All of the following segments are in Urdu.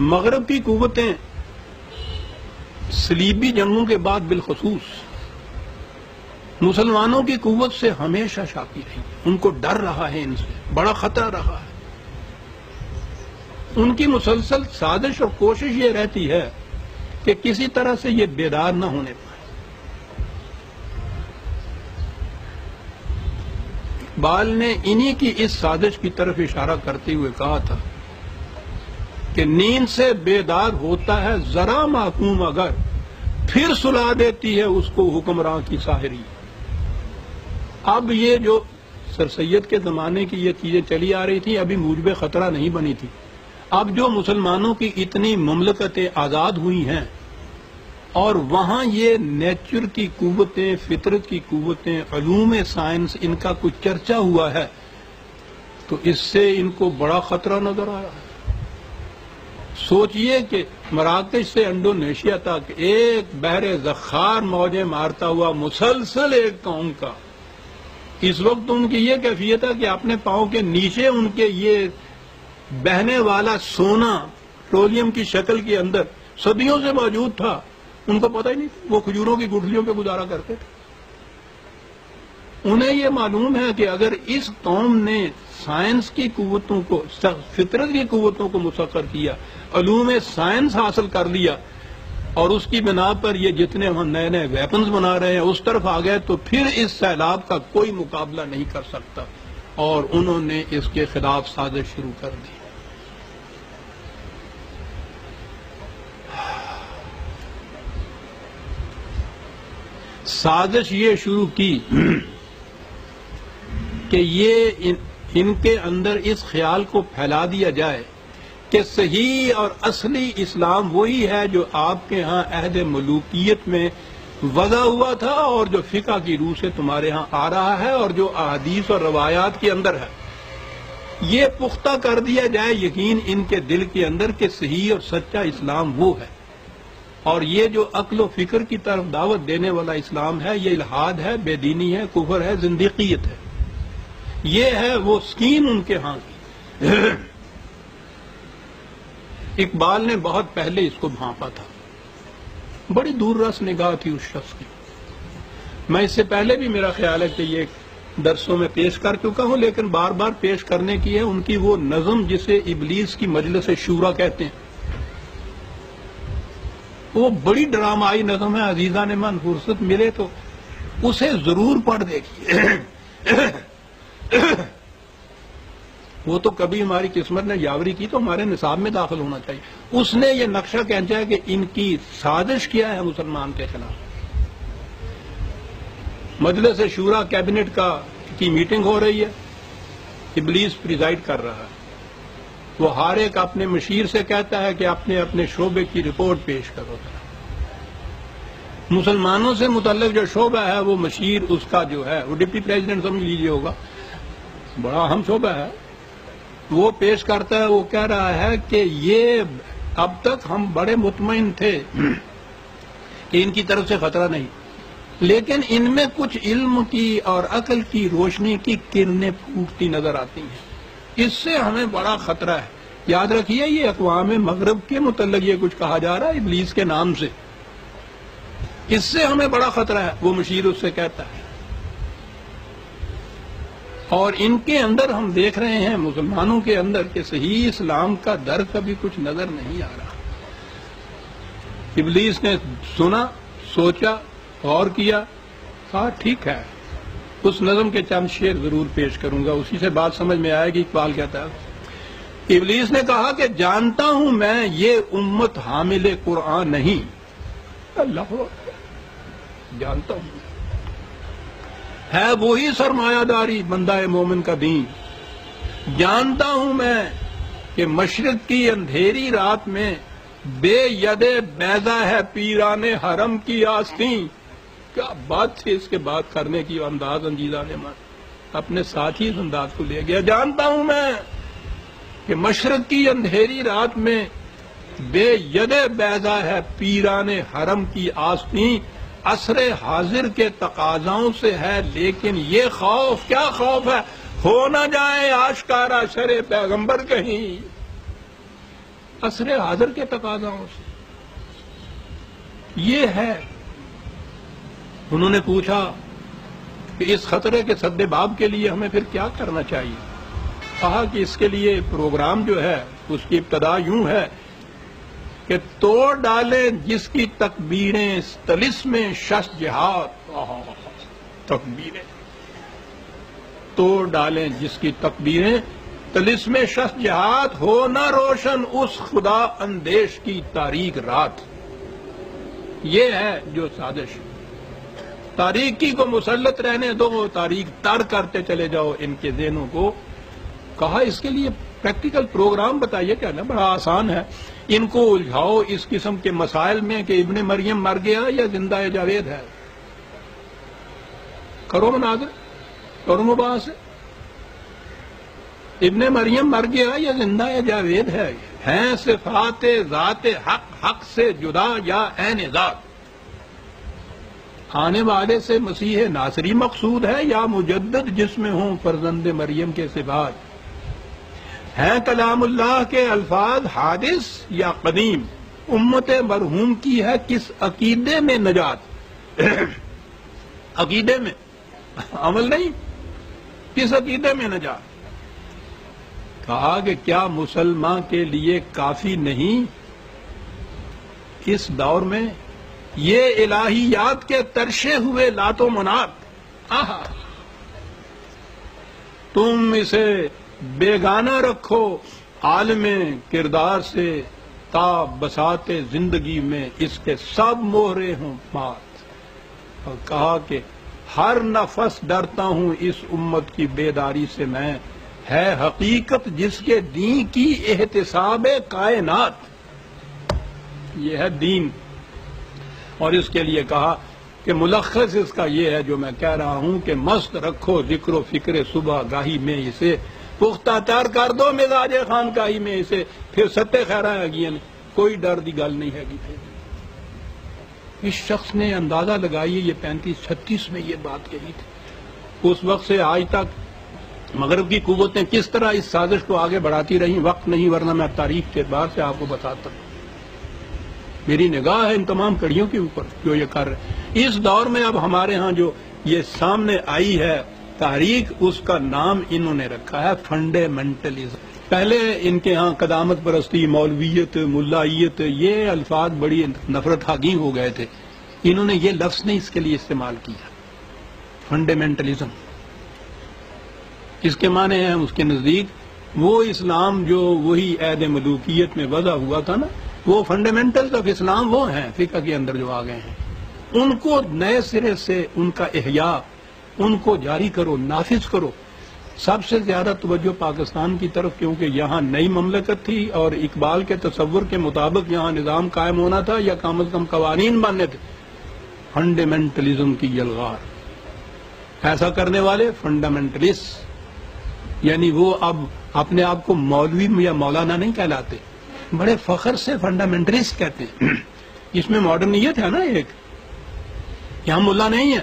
مغرب کی قوتیں صلیبی جنگوں کے بعد بالخصوص مسلمانوں کی قوت سے ہمیشہ شاکی رہی، ان کو ڈر رہا ہے، ان سے بڑا خطرہ رہا ہے۔ ان کی مسلسل سازش اور کوشش یہ رہتی ہے کہ کسی طرح سے یہ بیدار نہ ہونے پائے۔ اقبال نے انہی کی اس سازش کی طرف اشارہ کرتے ہوئے کہا تھا کہ نیند سے بیدار ہوتا ہے ذرا محکوم اگر، پھر سلا دیتی ہے اس کو حکمراں کی ساحری۔ اب یہ جو سر سید کے زمانے کی یہ چیزیں چلی آ رہی تھی ابھی موجب خطرہ نہیں بنی تھی۔ اب جو مسلمانوں کی اتنی مملکتیں آزاد ہوئی ہیں اور وہاں یہ نیچر کی قوتیں، فطرت کی قوتیں، علوم سائنس، ان کا کچھ چرچا ہوا ہے تو اس سے ان کو بڑا خطرہ نظر آ رہا ہے۔ سوچئے کہ مراکش سے انڈونیشیا تک ایک بحر زخار موجیں مارتا ہوا مسلسل ایک قوم کا، اس وقت ان کی یہ کیفیت ہے کہ اپنے پاؤں کے نیچے ان کے یہ بہنے والا سونا پیٹرولیم کی شکل کے اندر صدیوں سے موجود تھا، ان کو پتہ ہی نہیں، وہ کھجوروں کی گٹھلیوں پہ گزارا کرتے تھے۔ انہیں یہ معلوم ہے کہ اگر اس قوم نے سائنس کی قوتوں کو، فطرت کی قوتوں کو مسخر کیا، علوم سائنس حاصل کر لیا اور اس کی بنا پر یہ جتنے ہم نئے نئے ویپنز بنا رہے ہیں اس طرف آ گئے تو پھر اس سیلاب کا کوئی مقابلہ نہیں کر سکتا، اور انہوں نے اس کے خلاف سازش شروع کر دی۔ سازش یہ شروع کی کہ یہ ان کے اندر اس خیال کو پھیلا دیا جائے کہ صحیح اور اصلی اسلام وہی ہے جو آپ کے ہاں عہد ملوکیت میں وضع ہوا تھا اور جو فقہ کی روح سے تمہارے ہاں آ رہا ہے اور جو احادیث اور روایات کے اندر ہے۔ یہ پختہ کر دیا جائے یقین ان کے دل کے اندر کہ صحیح اور سچا اسلام وہ ہے، اور یہ جو عقل و فکر کی طرف دعوت دینے والا اسلام ہے یہ الحاد ہے، بے دینی ہے، کفر ہے، زندیقیت ہے۔ یہ ہے وہ سکیم ان کے ہاں کی۔ اقبال نے بہت پہلے اس کو بھانپا تھا، بڑی دور رس نگاہ تھی اس شخص کی۔ میں اس سے پہلے بھی میرا خیال ہے کہ یہ درسوں میں پیش کر چکا ہوں، لیکن بار بار پیش کرنے کی ہے ان کی وہ نظم جسے ابلیس کی مجلس شورا کہتے ہیں۔ وہ بڑی ڈرامائی نظم ہے، عزیزان من فرصت ملے تو اسے ضرور پڑھ دیکھیے۔ وہ تو کبھی ہماری قسمت نے یاوری کی تو ہمارے نصاب میں داخل ہونا چاہیے۔ اس نے یہ نقشہ کھینچا ہے کہ ان کی سازش کیا ہے مسلمان کے خلاف۔ مجلس شورا کیبنٹ کی میٹنگ ہو رہی ہے، ابلیس پریزائڈ کر رہا ہے، وہ ہر ایک اپنے مشیر سے کہتا ہے کہ اپنے اپنے شعبے کی رپورٹ پیش کرو۔ مسلمانوں سے متعلق جو شعبہ ہے وہ مشیر اس کا جو ہے وہ ڈپٹی پریزیڈنٹ سمجھ لیجیے ہوگا، بڑا اہم شعبہ ہے، وہ پیش کرتا ہے۔ وہ کہہ رہا ہے کہ یہ اب تک ہم بڑے مطمئن تھے کہ ان کی طرف سے خطرہ نہیں، لیکن ان میں کچھ علم کی اور عقل کی روشنی کی کرنیں پھوٹتی نظر آتی ہیں، اس سے ہمیں بڑا خطرہ ہے۔ یاد رکھیے یہ اقوام مغرب کے متعلق یہ کچھ کہا جا رہا ہے ابلیس کے نام سے، اس سے ہمیں بڑا خطرہ ہے، وہ مشیر اس سے کہتا ہے۔ اور ان کے اندر ہم دیکھ رہے ہیں مسلمانوں کے اندر کہ صحیح اسلام کا در کبھی کچھ نظر نہیں آ رہا۔ ابلیس نے سنا، سوچا، غور کیا، کہا ٹھیک ہے، اس نظم کے چند شعر ضرور پیش کروں گا، اسی سے بات سمجھ میں آئے گی۔ اقبال کہتا ہے، ابلیس نے کہا کہ جانتا ہوں میں یہ امت حامل قرآن نہیں، اللہ جانتا ہوں ہے وہی سرمایہ داری بندہ مومن کا دین، جانتا ہوں میں کہ مشرق کی اندھیری رات میں بے ید بیضا ہے پیران حرم کی آستین۔ کیا بات تھی اس کے بات کرنے کی، انداز انجیزہ نے اپنے ساتھ ہی اس انداز کو لے گیا۔ جانتا ہوں میں کہ مشرق کی اندھیری رات میں بے ید بیضا ہے پیران حرم کی آستین، عصر حاضر کے تقاضاؤں سے ہے لیکن یہ خوف، کیا خوف ہے، ہو نہ جائے آشکارا شر پیغمبر کہیں۔ عصر حاضر کے تقاضاؤں سے. یہ ہے. انہوں نے پوچھا کہ اس خطرے کے سد باب کے لیے ہمیں پھر کیا کرنا چاہیے. کہا کہ اس کے لیے پروگرام جو ہے اس کی ابتدا یوں ہے کہ توڑ ڈالیں جس کی تکبیریں طلسم شش جہاد. تکبیریں توڑ ڈالیں جس کی تکبیریں طلسم شش جہاد، ہو نہ روشن اس خدا اندیش کی تاریک رات. یہ ہے جو سازش. تاریکی کو مسلط رہنے دو، تاریک تر کرتے چلے جاؤ ان کے ذہنوں کو. کہا اس کے لیے پریکٹیکل پروگرام بتائیے. کیا نا بڑا آسان ہے. ان کو الجھاؤ اس قسم کے مسائل میں کہ ابن مریم مر گیا یا زندہ جاوید ہے. کرو مناظر، کرو مباحث. ابن مریم مر گیا یا زندہ جاوید ہے. ہیں صفات ذات حق حق سے جدا یا عین ذات. آنے والے سے مسیح ناصری مقصود ہے یا مجدد جس میں ہوں فرزند مریم کے صفات. ہیں کلام اللہ کے الفاظ حادث یا قدیم. امت مرحوم کی ہے کس عقیدے میں نجات. عقیدے میں، عمل نہیں. کس عقیدے میں نجات. کہا کہ کیا مسلمان کے لیے کافی نہیں اس دور میں یہ الہیات کے ترشے ہوئے لات و منات. تم اسے بیگانہ رکھو عالم کردار سے تا بساط زندگی میں اس کے سب مہرے ہوں مات. اور کہا کہ ہر نفس ڈرتا ہوں اس امت کی بیداری سے میں. ہے حقیقت جس کے دین کی احتساب کائنات. یہ ہے دین. اور اس کے لیے کہا کہ ملخص اس کا یہ ہے جو میں کہہ رہا ہوں کہ مست رکھو ذکر و فکر صبح گاہی میں اسے. پختہ تر کر دو مزاج خانقاہی میں اسے. پھر ستے خیرہ ہے گی کوئی ڈر دی گل نہیں ہے گی. اس شخص نے اندازہ لگائی یہ 35-36 میں یہ بات کہی تھی. اس وقت سے آج تک مغرب کی قوتیں کس طرح اس سازش کو آگے بڑھاتی رہیں. وقت نہیں ورنہ میں تاریخ کے اعتبار سے آپ کو بتاتا ہوں. میری نگاہ ہے ان تمام کڑیوں کے اوپر جو یہ کر رہے. اس دور میں اب ہمارے ہاں جو یہ سامنے آئی ہے تحریک، اس کا نام انہوں نے رکھا ہے فنڈامنٹلزم. پہلے ان کے ہاں قدامت پرستی، مولویت، ملائیت، یہ الفاظ بڑی نفرت حاگی ہو گئے تھے. انہوں نے یہ لفظ نہیں اس کے لیے استعمال کیا. فنڈامنٹلزم اس کے معنی ہیں اس کے نزدیک وہ اسلام جو وہی عہد ملوکیت میں وضع ہوا تھا نا، وہ فنڈامنٹلز آف اسلام وہ ہیں فقہ کے اندر جو آ گئے ہیں. ان کو نئے سرے سے ان کا احیاء، ان کو جاری کرو، نافذ کرو. سب سے زیادہ توجہ پاکستان کی طرف، کیونکہ یہاں نئی مملکت تھی اور اقبال کے تصور کے مطابق یہاں نظام قائم ہونا تھا یا کم از کم قوانین بننے تھے. فنڈامنٹلزم کی یلغار. ایسا کرنے والے فنڈامنٹلسٹ، یعنی وہ اب اپنے آپ کو مولوی یا مولانا نہیں کہلاتے، بڑے فخر سے فنڈامنٹلسٹ کہتے ہیں. اس میں ماڈرنیت ہے نا ایک. یہاں ملا نہیں ہے.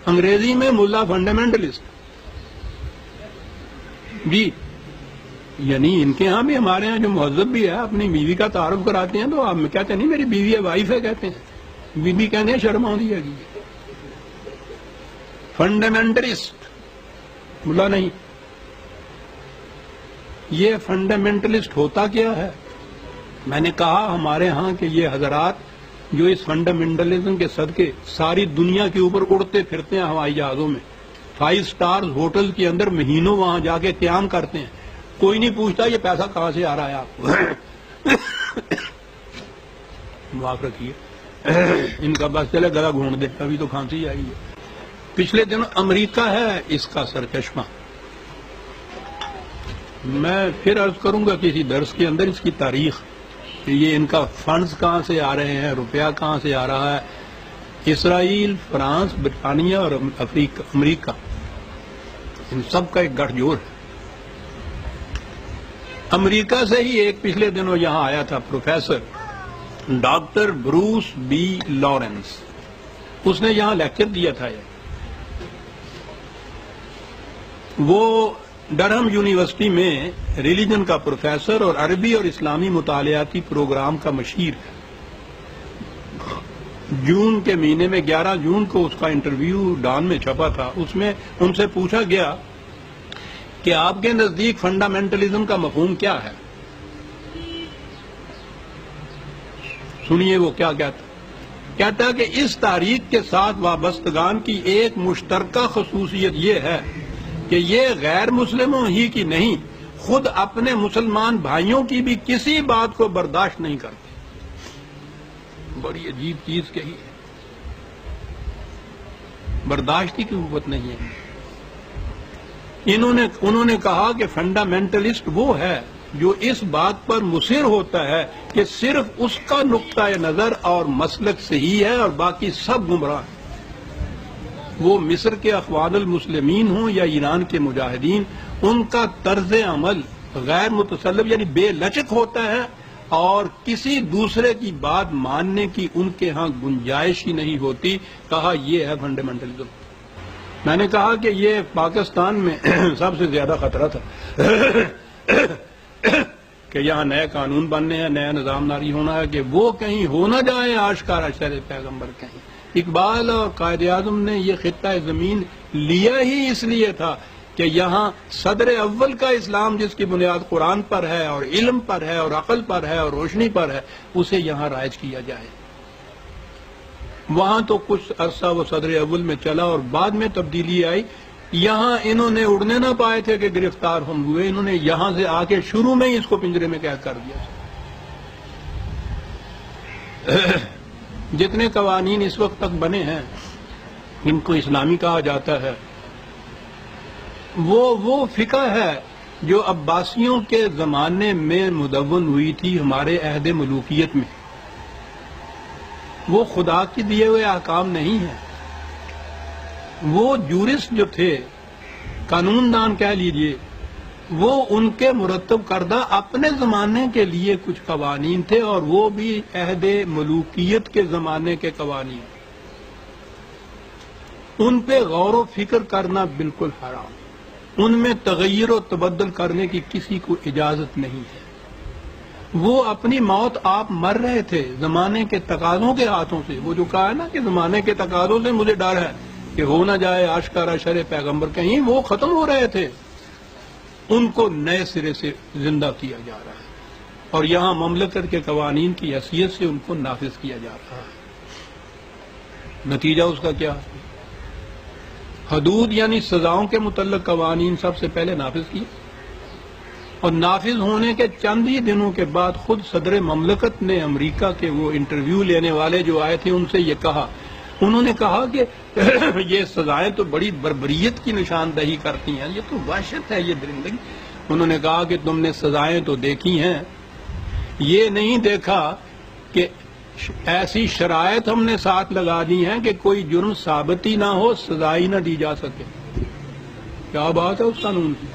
انگریزی میں ملا فنڈامنٹلسٹ. جی یعنی ان کے ہاں بھی ہمارے ہاں جو مہذب بھی ہے اپنی بیوی کا تعارف کراتے ہیں تو آپ کہتے ہیں نہیں میری بیوی ہے، وائف ہے کہتے ہیں. بیوی کہنے ہیں شرم آتی ہے. فنڈامنٹلسٹ ملا نہیں. یہ فنڈامنٹلسٹ ہوتا کیا ہے؟ میں نے کہا ہمارے ہاں کہ یہ حضرات جو اس فنڈامنٹلزم کے صدقے ساری دنیا کے اوپر اڑتے پھرتے ہیں ہوائی جہازوں میں، 5 سٹار ہوٹل کے اندر مہینوں وہاں جا کے قیام کرتے ہیں. کوئی نہیں پوچھتا یہ پیسہ کہاں سے آ رہا ہے آپ کو. معاف رکھیے ان کا بس چلے گلا گھونٹ دے، ابھی تو کھانسی آئی ہے. پچھلے دن امریکہ ہے اس کا سرچشمہ. میں پھر عرض کروں گا کسی درس کے اندر اس کی تاریخ کہ یہ ان کا فنڈز کہاں سے آ رہے ہیں، روپیہ کہاں سے آ رہا ہے. اسرائیل، فرانس، برطانیہ اور امریکہ، ان سب کا ایک گٹھ جوڑ ہے. امریکہ سے ہی ایک پچھلے دنوں یہاں آیا تھا professor doctor Bruce B Lawrence. اس نے یہاں لیکچر دیا تھا. وہ ڈرہم یونیورسٹی میں ریلیجن کا پروفیسر اور عربی اور اسلامی مطالعاتی پروگرام کا مشیر ہے۔ جون کے مہینے میں 11 جون کو اس کا انٹرویو ڈان میں چھپا تھا، اس میں ان سے پوچھا گیا کہ آپ کے نزدیک فنڈامنٹلزم کا مفہوم کیا ہے؟ سنیے وہ کیا کہتا ہے کہ اس تاریخ کے ساتھ وابستگان کی ایک مشترکہ خصوصیت یہ ہے کہ یہ غیر مسلموں ہی کی نہیں، خود اپنے مسلمان بھائیوں کی بھی کسی بات کو برداشت نہیں کرتے۔ بڑی عجیب چیز کہی ہے، برداشت کی قوت نہیں ہے۔ انہوں نے کہا کہ فنڈامنٹلسٹ وہ ہے جو اس بات پر مصر ہوتا ہے کہ صرف اس کا نقطہ نظر اور مسلک صحیح ہے اور باقی سب گمراہ ہیں۔ وہ مصر کے اخوان المسلمین ہوں یا ایران کے مجاہدین، ان کا طرز عمل غیر متسلب یعنی بے لچک ہوتا ہے اور کسی دوسرے کی بات ماننے کی ان کے ہاں گنجائش ہی نہیں ہوتی۔ کہا یہ ہے فنڈامنٹلزم۔ میں نے کہا کہ یہ پاکستان میں سب سے زیادہ خطرہ تھا کہ یہاں نئے قانون بننے ہیں، نیا نظام ناری ہونا ہے کہ وہ کہیں ہو نہ جائے آشکارا شر پیغمبر کہیں۔ اقبال اور قائد اعظم نے یہ خطہ زمین لیا ہی اس لیے تھا کہ یہاں صدر اول کا اسلام جس کی بنیاد قرآن پر ہے اور علم پر ہے اور عقل پر ہے اور روشنی پر ہے، اسے یہاں رائج کیا جائے۔ وہاں تو کچھ عرصہ وہ صدر اول میں چلا اور بعد میں تبدیلی آئی۔ یہاں انہوں نے اڑنے نہ پائے تھے کہ گرفتار ہم ہوئے، انہوں نے یہاں سے آ کے شروع میں ہی اس کو پنجرے میں قید کر دیا۔ جتنے قوانین اس وقت تک بنے ہیں ان کو اسلامی کہا جاتا ہے، وہ فقہ ہے جو عباسیوں کے زمانے میں مدون ہوئی تھی ہمارے عہد ملوکیت میں۔ وہ خدا کے دیے ہوئے احکام نہیں ہیں۔ وہ جورسٹ جو تھے، قانون دان کہہ لیجئے، وہ ان کے مرتب کردہ اپنے زمانے کے لیے کچھ قوانین تھے اور وہ بھی عہد ملوکیت کے زمانے کے قوانین۔ ان پہ غور و فکر کرنا بالکل حرام، ان میں تغیر و تبدل کرنے کی کسی کو اجازت نہیں ہے۔ وہ اپنی موت آپ مر رہے تھے زمانے کے تقاضوں کے ہاتھوں سے۔ وہ جو کہا ہے نا کہ زمانے کے تقاضوں سے مجھے ڈر ہے کہ ہو نہ جائے آشکارا شر پیغمبر کہیں، وہ ختم ہو رہے تھے، ان کو نئے سرے سے زندہ کیا جا رہا ہے اور یہاں مملکت کے قوانین کی حیثیت سے ان کو نافذ کیا جا رہا ہے۔ نتیجہ اس کا کیا؟ حدود یعنی سزاؤں کے متعلق قوانین سب سے پہلے نافذ کیے اور نافذ ہونے کے چند ہی دنوں کے بعد خود صدر مملکت نے امریکہ کے وہ انٹرویو لینے والے جو آئے تھے ان سے یہ کہا، انہوں نے کہا کہ یہ سزائیں تو بڑی بربریت کی نشاندہی کرتی ہیں، یہ تو وحشت ہے، یہ درندگی۔ انہوں نے کہا کہ تم نے سزائیں تو دیکھی ہیں، یہ نہیں دیکھا کہ ایسی شرائط ہم نے ساتھ لگا دی ہیں کہ کوئی جرم ثابت ہی نہ ہو، سزا ہی نہ دی جا سکے۔ کیا بات ہے اس قانون کی؟